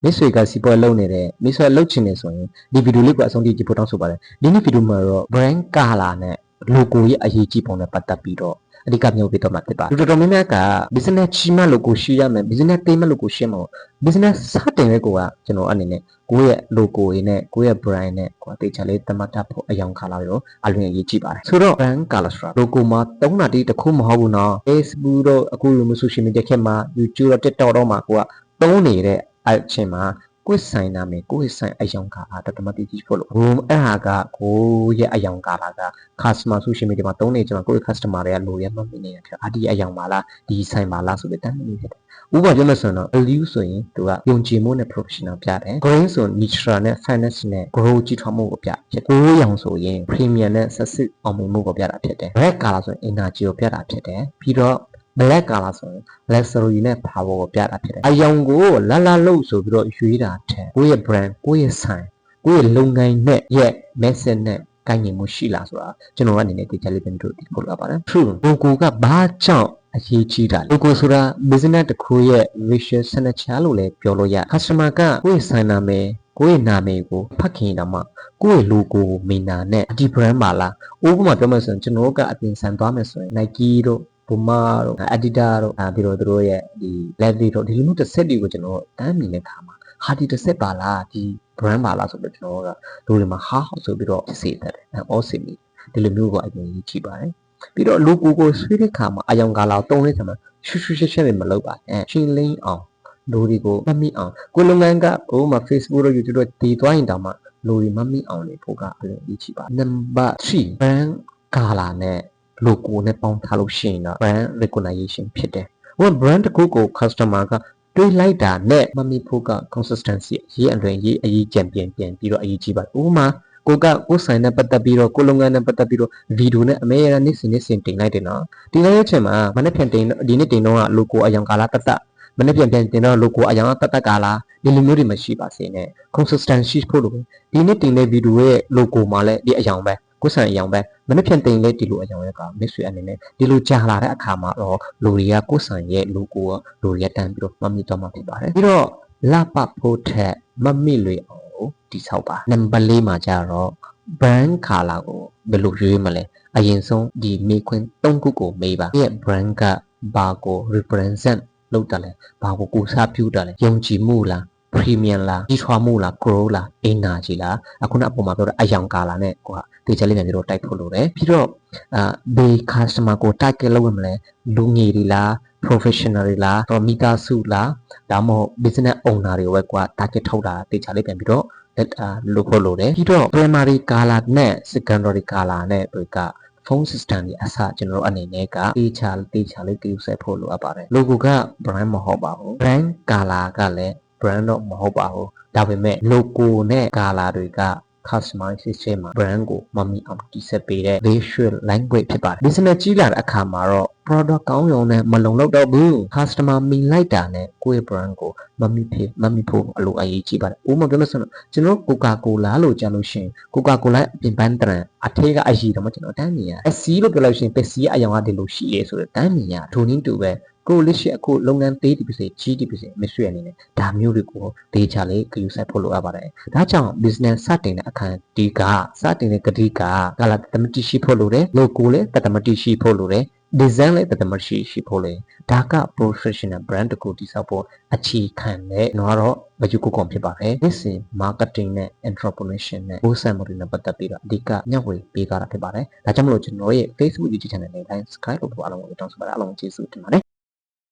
မိတ်ဆွေကစီပေါ်လုံးနေတဲ့မိတ်ဆွေလှုပ်ချင်နေဆိုရင်ဒီဗီဒီယိုလေးကိုအဆုံးထိကြည့်ဖို့တောင်းဆိုပါတယ်ဒီနေ့ဗီဒီယိုမှာတော့ brand color နဲ့ logo ရဲ့အရေးကြီးပုံနဲ့ပတ်သက်ပြီးတော့အဓိကမျိုးပြတော့မှာဖြစ်ပါတယ်တော်တော်များများက business ချီမ logo ရှိရမယ် business တိတ်မ logo ရှိမှာ business စတင်တဲ့ကိုကကျွန်တော်အနေနဲ့ကိုယ့်ရဲ့ logo ရင်းနဲ့ကိုယ့်ရဲ့ brand နဲ့ကိုယ်တေချာလေးသတ်မှတ်တတ်ဖို့အယောင် color ရောအလွန်အရေးကြီးပါတယ်ဆိုတော့ brand color ဆိုတာ logo မှာတုံးတာတိတစ်ခုမဟုတ်ဘူးနော် Facebook တော့အခုလိုမျိုး social media ခေတ်မှာ YouTube တော့ TikTok တော့မှာကိုကတုံးနေတဲ့အချိန်မှာကိုယ်ဆိုင်နာမည်ကိုယ့်ဆိုင်အယောင်ကာတာတော်တော်တိတိဖို့လို့အဲ့ဟာကကိုယ့်ရဲ့အယောင်ကာတာက customer social media မှာတုံးနေကြမှာကိုယ့်ရဲ့ customer တွေကလိုရမှမနေရဖြစ်ဒီအယောင်ပါလားဒီဆိုင်ပါလားဆိုတဲ့တမ်းနေဖြစ်တယ်ဥပမာပြောမယ်ဆိုရင်တော့ value ဆိုရင်သူကယုံကြည်မှုနဲ့ professional ပြတယ် green ဆို neutral နဲ့ finance နဲ့ grow ကြီးထွားမှုကိုပြဖြစ်ကိုယ်ရောင်ဆိုရင် premium နဲ့ success အောင်မြင်မှုကိုပြတာဖြစ်တယ် red color ဆိုရင် energy ကိုပြတာဖြစ်တယ်ပြီးတော့black color ဆိုရင် luxury နဲ့ power ကိုပြတာဖြစ်တယ်အယောင်ကိုလလို့ဆိုပြီးတော့ရွေးတာတဲ့ကိုယ့်ရဲ့ brand ကိုယ့်ရဲ့ဆိုင်ကိုယ့်ရဲ့လုပ်ငန်းနဲ့ရဲ့ message နဲ့ကိုင်ညီမှုရှိလားဆိုတာကျွန်တော်အနေနဲ့ဒီချက်လေးပြန်တို့ဒီပို့လာပါတယ် true logo ကဘာကြောင့်အရေးကြီးတာ logo ဆိုတာ business တစ်ခုရဲ့ visual signature လို့လည်းပြောလို့ရ customer ကကိုယ့်ရဲ့ဆိုင်နာမည်ကိုယ့်ရဲ့နာမည်ကိုဖတ်ခင်တော့မှကိုယ့်ရဲ့ logo ကိုမိနာနဲ့ဒီ brand ပါလားဥပမာပြောမယ်ဆိုရင်ကျွန်တော်ကအပြင်ဆိုင်သွားမယ်ဆိုရင် Nike တို့Puma တို့ Adidas တို့ပြီးတော့တို့ရဲ့ဒီ Levi's တို့ဒီလိုမျိုးတစ်ဆက်တွေကိုကျွန်တော်တမ်းမြင်တဲ့အခါမှာဟာဒီတစ်ဆက်ပါလားဒီ brand ပါလားဆိုတော့ကျွန်တော်ကတို့တွေမှာဟာဆိုပြီးတော့စေတတ်တယ်အော်စင်ပြီဒီလိုမျိုးကအရင်ကြီးကြည့်ပါတယ်ပြီးတော့ logo ကိုဆွဲတဲ့အခါမှာအယောင်ကာလာတုံးတဲ့အခါမှာရှူရှင်းမလုပ်ပါနဲ့ရှင်းလင်းအောင်လူတွေကိုမမိအောင်ကိုလုပ်ငန်းကဟိုမှာ Facebook တို့ YouTube တို့တည်သွားရင်တောင်မှလူတွေမမိအောင်လေဖို့ကအရင်ကြီးကြည့်ပါ number 3 brand color နဲ့ logo နဲ့ပေါင်းထားလို့ရှိရင်တော့ brand recognition ဖြစ်တယ်။ဟို brand တစ်ခုကို customer ကတွေးလိုက်တာနဲ့မမိဖို့က consistency ရေးအလွန်ရေးအရေးကြံပြန်ပြီးတော့အရေးကြီးပါတယ်။ဥပမာကိုဆိုင်နဲ့ပတ်သက်ပြီးတော့ကိုလုပ်ငန်းနဲ့ပတ်သက်ပြီးတော့ဗီဒီယိုနဲ့အမေရနေ့စဉ်တင်လိုက်တယ်နော်။တင်လိုက်တဲ့အချိန်မှာမနေ့ပြန်တင်ဒီနေ့တင်တော့က logo အယောင်ကာလာတမနေ့ပြန်တင်တော့ logo အယောင်တကာလာဒီလိုမျိုးတွေမရှိပါစေနဲ့ consistency ဖို့လို့ဒီနေ့တင်တဲ့ဗီဒီယိုရဲ့ logo မှာလည်းဒီအယောင်ပဲကိုဆိုင်အယောင်ပဲမနေ့ပြန်တင်လဲဒီလိုအယောင်ရဲ့ကမစ်ဆွေအနေနဲ့ဒီလိုကြာလာတဲ့အခါမှာတော့လူတွေကကိုဆိုင်ရဲ့ logo ကလူတွေကတန်းပြီးတော့မမိတော့မှဖြစ်ပါတယ်ပြီးတော့လပဖို့ထက်မမိလွေအောင်ကိုတိဆောက်ပါနံပါတ်4မှာကျတော့ brand color ကိုဘယ်လိုရွေးမလဲအရင်ဆုံးဒီမေခွန်း3ခုကိုမေးပါရဲ့ brand ကဘာကို represent လုပ်တယ်လဲဘာကိုကိုစားပြုတယ်လဲယုံကြည်မှုလား premium လားကြီးထွားမှုလား grow လား energy လားအခုနအပေါ်မှာပြောတဲ့အယောင်ကာလာနဲ့ကိုကတေချာလေးပြန်ပြီးတော့တိုက်ဖို့လိုတယ်ပြီးတော့ဘယ် customer ကို target လုပ်ရမလဲလူငယ်တွေလား professional တွေလားတော့မိသားစုလားဒါမှမဟုတ် business owner တွေပဲကွာ target ထုတ်တာတေချာလေးပြန်ပြီးတော့လုပ်ဖို့လိုတယ်ပြီးတော့ primary color နဲ့ secondary color နဲ့တွေကphone system ကြီးအစကျွန်တော်တို့အနေနဲ့ကတေချာလေးကြိုးဆက်ဖို့လိုအပ်ပါတယ် logo က brand မဟုတ်ပါဘူး brand color ကလည်း brand တော့မဟုတ်ပါဘူးဒါပေမဲ့ logo နဲ့ color တွေက customization မှာ brand ကိုမမီအောင်တည်ဆက်ပေးတဲ့ visual language ဖြစ်ပါတယ် business ကြီးလာတဲ့အခါမှာတော့ product ကောင်းရုံနဲ့မလုံလောက်တော့ဘူး customer မီလိုက်တာနဲ့ကိုယ့်ရဲ့ brand ကိုမမီဖို့အလိုအရေးကြီးပါတယ်ဥပမာပြောလို့ဆိုတော့ကျွန်တော် Coca-Cola လို့ကြားလို့ရှိရင် Coca-Cola အပြင်ပန်းတရံအထက်ကအရည်တော့မှကျွန်တော်တန်းမြင်ရ SC လို့ပြောလို့ရှိရင် PEC ရဲ့အယောင်ကဒီလိုရှိရဲဆိုတော့တန်းမြင်ရထိုနည်းတူပဲကိုလက်ရှိအခုလုပ်ငန်းသေးဒီပစေကြီးဒီပစေမဆွေအနေနဲ့ဒါမျိုးတွေကိုဒေချာလေးကြိုးစားဖို့လိုအပ်ပါတယ်ဒါကြောင့် business စတင်တဲ့အခါဒီကစတင်တဲ့ကတိကလာတမတိရှိဖို့လိုတယ် logo လည်းတမတိရှိဖို့လိုတယ် design လည်းတမတိရှိဖို့လိုဒါက professional brand တခုတည်ဆောက်ဖို့အခြေခံတဲ့တော့မယူကိုကွန်ဖြစ်ပါတယ်ဒီစင် marketing နဲ့ entrepreneurship နဲ့ wholesale model နဲ့ပတ်သက်ပြီးတော့အဓိကညှဝေပေးထားတာဖြစ်ပါတယ်ဒါကြောင့်မလို့ကျွန်တော်ရဲ့ Facebook YouTube channel နဲ့ subscribe လုပ်ဖို့အားလုံးကိုတောင်းဆိုပါတယ်အားလုံးကျေးဇူးတင်ပါတယ်